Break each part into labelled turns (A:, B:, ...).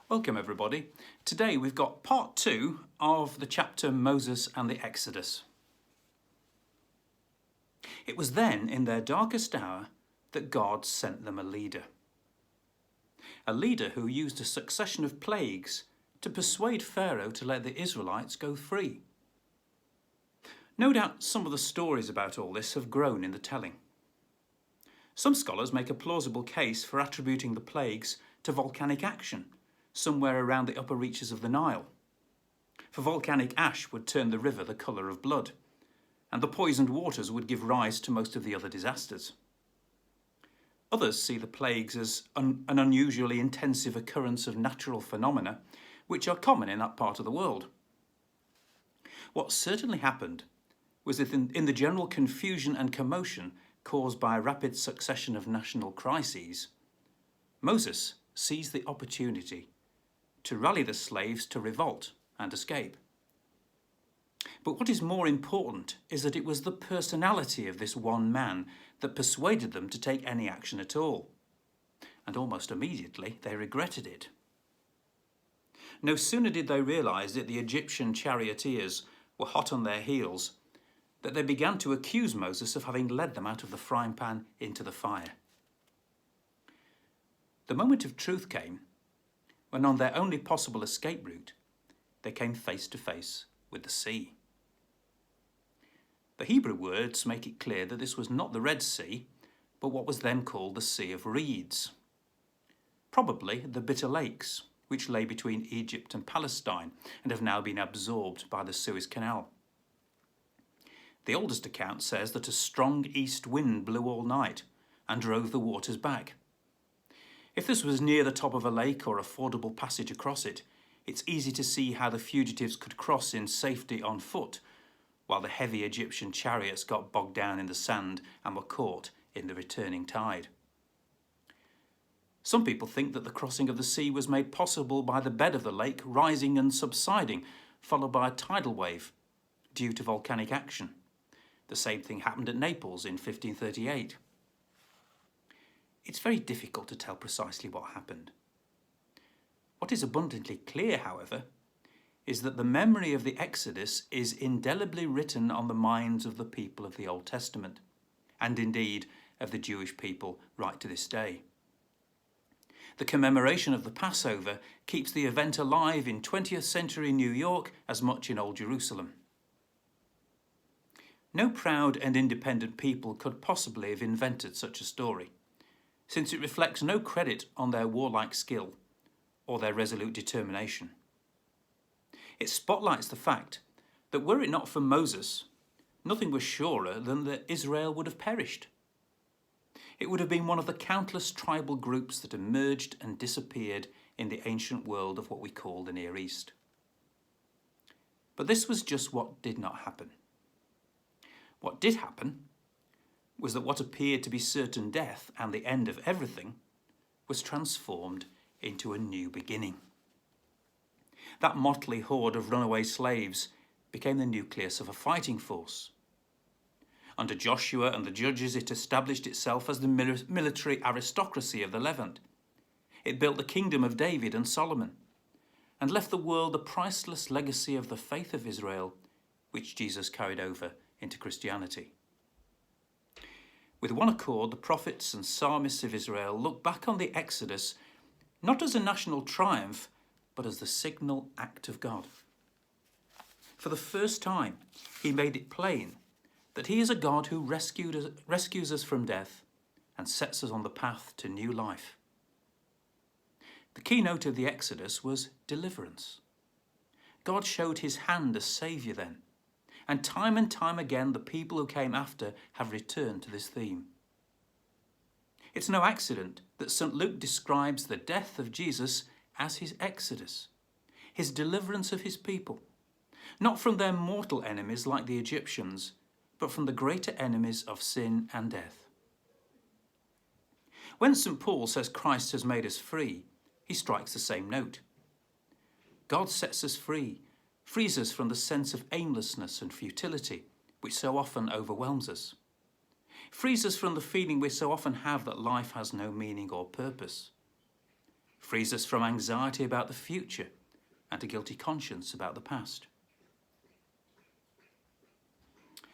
A: Welcome everybody. Today we've got part 2 of the chapter Moses and the Exodus. It was then, in their darkest hour, that God sent them a leader. A leader who used a succession of plagues to persuade Pharaoh to let the Israelites go free. No doubt some of the stories about all this have grown in the telling. Some scholars make a plausible case for attributing the plagues to volcanic action somewhere around the upper reaches of the Nile. For volcanic ash would turn the river the colour of blood, and the poisoned waters would give rise to most of the other disasters. Others see the plagues as an unusually intensive occurrence of natural phenomena which are common in that part of the world. What certainly happened was that in the general confusion and commotion caused by a rapid succession of national crises, Moses seized the opportunity to rally the slaves to revolt and escape. But what is more important is that it was the personality of this one man that persuaded them to take any action at all. And almost immediately they regretted it. No sooner did they realise that the Egyptian charioteers were hot on their heels that they began to accuse Moses of having led them out of the frying pan into the fire. The moment of truth came when, on their only possible escape route, they came face to face with the sea. The Hebrew words make it clear that this was not the Red Sea, but what was then called the Sea of Reeds. Probably the Bitter Lakes, which lay between Egypt and Palestine and have now been absorbed by the Suez Canal. The oldest account says that a strong east wind blew all night and drove the waters back. If this was near the top of a lake or a fordable passage across it, it's easy to see how the fugitives could cross in safety on foot, while the heavy Egyptian chariots got bogged down in the sand and were caught in the returning tide. Some people think that the crossing of the sea was made possible by the bed of the lake rising and subsiding, followed by a tidal wave, due to volcanic action. The same thing happened at Naples in 1538. It's very difficult to tell precisely what happened. What is abundantly clear, however, is that the memory of the Exodus is indelibly written on the minds of the people of the Old Testament, and indeed of the Jewish people right to this day. The commemoration of the Passover keeps the event alive in 20th century New York as much in Old Jerusalem. No proud and independent people could possibly have invented such a story, since it reflects no credit on their warlike skill or their resolute determination. It spotlights the fact that were it not for Moses, nothing was surer than that Israel would have perished. It would have been one of the countless tribal groups that emerged and disappeared in the ancient world of what we call the Near East. But this was just what did not happen. What did happen was that what appeared to be certain death and the end of everything was transformed into a new beginning. That motley horde of runaway slaves became the nucleus of a fighting force. Under Joshua and the judges, it established itself as the military aristocracy of the Levant. It built the kingdom of David and Solomon, and left the world the priceless legacy of the faith of Israel, which Jesus carried over into Christianity. With one accord, the prophets and psalmists of Israel look back on the Exodus not as a national triumph, but as the signal act of God. For the first time, he made it plain that he is a God who rescues us from death and sets us on the path to new life. The keynote of the Exodus was deliverance. God showed his hand as Saviour then, and time again the people who came after have returned to this theme. It's no accident that St. Luke describes the death of Jesus as his exodus, his deliverance of his people, not from their mortal enemies like the Egyptians, but from the greater enemies of sin and death. When St. Paul says Christ has made us free, he strikes the same note. God sets us free, frees us from the sense of aimlessness and futility which so often overwhelms us, frees us from the feeling we so often have that life has no meaning or purpose. frees us from anxiety about the future and a guilty conscience about the past.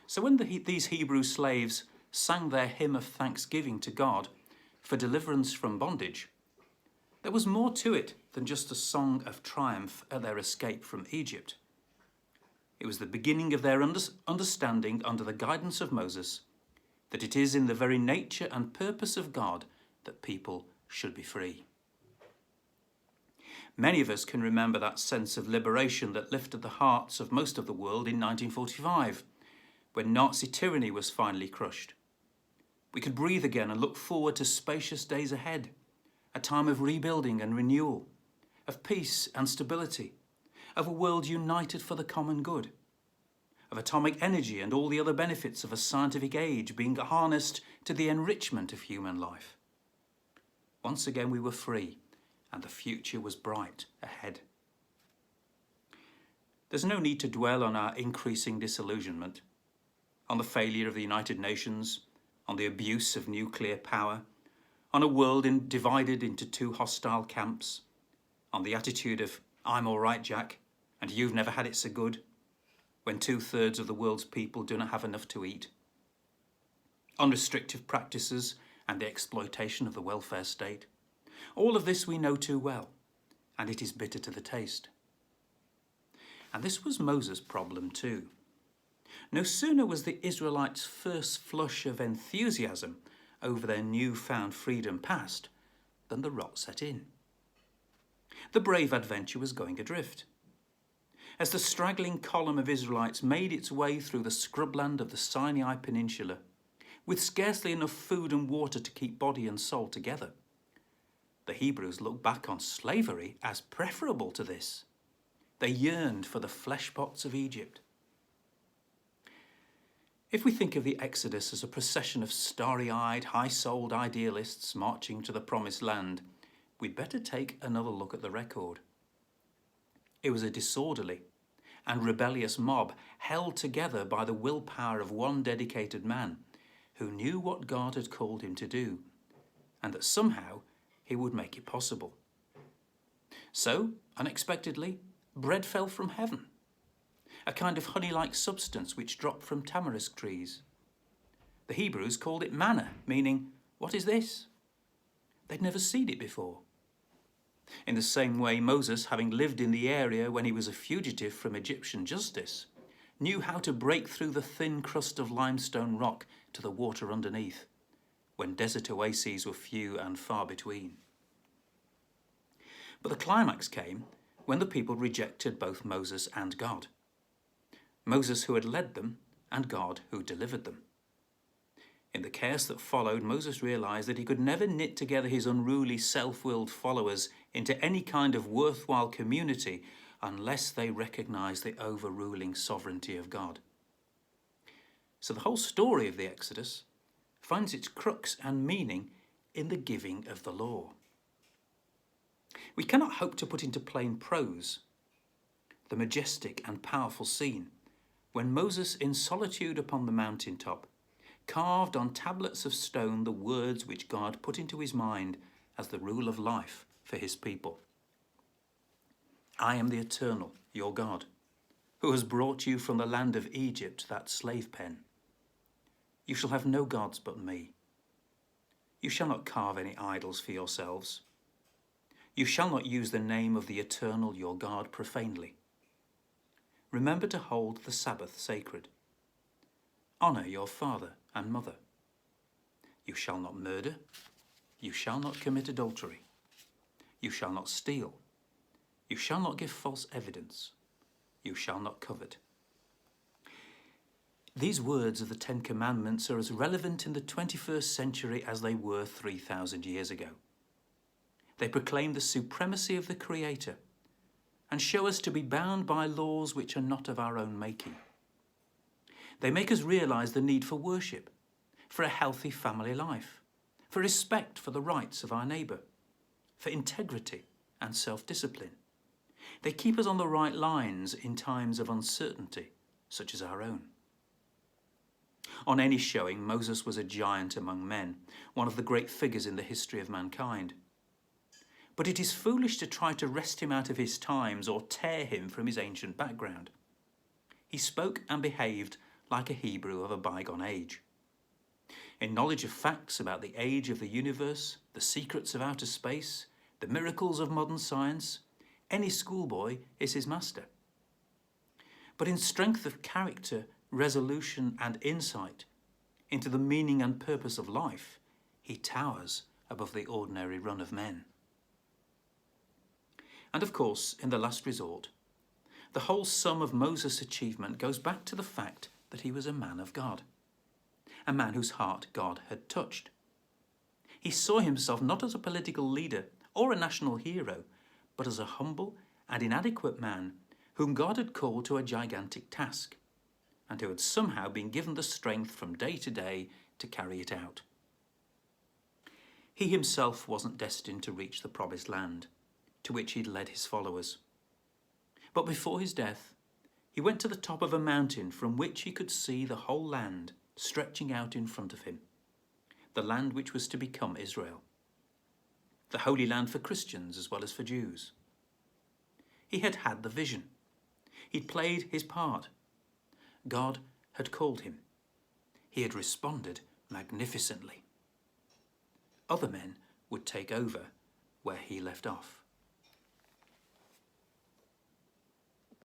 A: So when these Hebrew slaves sang their hymn of thanksgiving to God for deliverance from bondage, there was more to it than just a song of triumph at their escape from Egypt. It was the beginning of their understanding under the guidance of Moses that it is in the very nature and purpose of God that people should be free. Many of us can remember that sense of liberation that lifted the hearts of most of the world in 1945, when Nazi tyranny was finally crushed. We could breathe again and look forward to spacious days ahead, a time of rebuilding and renewal, of peace and stability, of a world united for the common good, of atomic energy and all the other benefits of a scientific age being harnessed to the enrichment of human life. Once again we were free, and the future was bright ahead. There's no need to dwell on our increasing disillusionment, on the failure of the United Nations, on the abuse of nuclear power, on a world divided into two hostile camps, on the attitude of, I'm all right, Jack, and you've never had it so good, when 2/3 of the world's people do not have enough to eat, on restrictive practices and the exploitation of the welfare state. All of this we know too well, and it is bitter to the taste. And this was Moses' problem too. No sooner was the Israelites' first flush of enthusiasm over their newfound freedom past than the rot set in. The brave adventure was going adrift. As the straggling column of Israelites made its way through the scrubland of the Sinai Peninsula, with scarcely enough food and water to keep body and soul together, the Hebrews looked back on slavery as preferable to this. They yearned for the fleshpots of Egypt. If we think of the Exodus as a procession of starry-eyed, high-souled idealists marching to the promised land, we'd better take another look at the record. It was a disorderly and rebellious mob held together by the willpower of one dedicated man who knew what God had called him to do, and that somehow he would make it possible. So, unexpectedly, bread fell from heaven, a kind of honey-like substance which dropped from tamarisk trees. The Hebrews called it manna, meaning, what is this? They'd never seen it before. In the same way, Moses, having lived in the area when he was a fugitive from Egyptian justice, knew how to break through the thin crust of limestone rock to the water underneath, when desert oases were few and far between. But the climax came when the people rejected both Moses and God. Moses who had led them, and God who delivered them. In the chaos that followed, Moses realized that he could never knit together his unruly, self-willed followers into any kind of worthwhile community unless they recognized the overruling sovereignty of God. So the whole story of the Exodus finds its crux and meaning in the giving of the law. We cannot hope to put into plain prose the majestic and powerful scene when Moses, in solitude upon the mountaintop, carved on tablets of stone the words which God put into his mind as the rule of life for his people. I am the Eternal, your God, who has brought you from the land of Egypt, that slave pen. You shall have no gods but me. You shall not carve any idols for yourselves. You shall not use the name of the Eternal, your God, profanely. Remember to hold the Sabbath sacred. Honour your father and mother. You shall not murder. You shall not commit adultery. You shall not steal. You shall not give false evidence. You shall not covet. These words of the Ten Commandments are as relevant in the 21st century as they were 3,000 years ago. They proclaim the supremacy of the Creator and show us to be bound by laws which are not of our own making. They make us realise the need for worship, for a healthy family life, for respect for the rights of our neighbour, for integrity and self-discipline. They keep us on the right lines in times of uncertainty, such as our own. On any showing, Moses was a giant among men, one of the great figures in the history of mankind. But it is foolish to try to wrest him out of his times or tear him from his ancient background. He spoke and behaved like a Hebrew of a bygone age. In knowledge of facts about the age of the universe, the secrets of outer space, the miracles of modern science, any schoolboy is his master. But in strength of character, resolution and insight into the meaning and purpose of life, he towers above the ordinary run of men. And of course, in the last resort, the whole sum of Moses' achievement goes back to the fact that he was a man of God, a man whose heart God had touched. He saw himself not as a political leader or a national hero, but as a humble and inadequate man whom God had called to a gigantic task, and who had somehow been given the strength from day to day to carry it out. He himself wasn't destined to reach the promised land, to which he'd led his followers. But before his death, he went to the top of a mountain from which he could see the whole land stretching out in front of him, the land which was to become Israel, the Holy Land for Christians as well as for Jews. He had had the vision. He'd played his part. God had called him. He had responded magnificently. Other men would take over where he left off.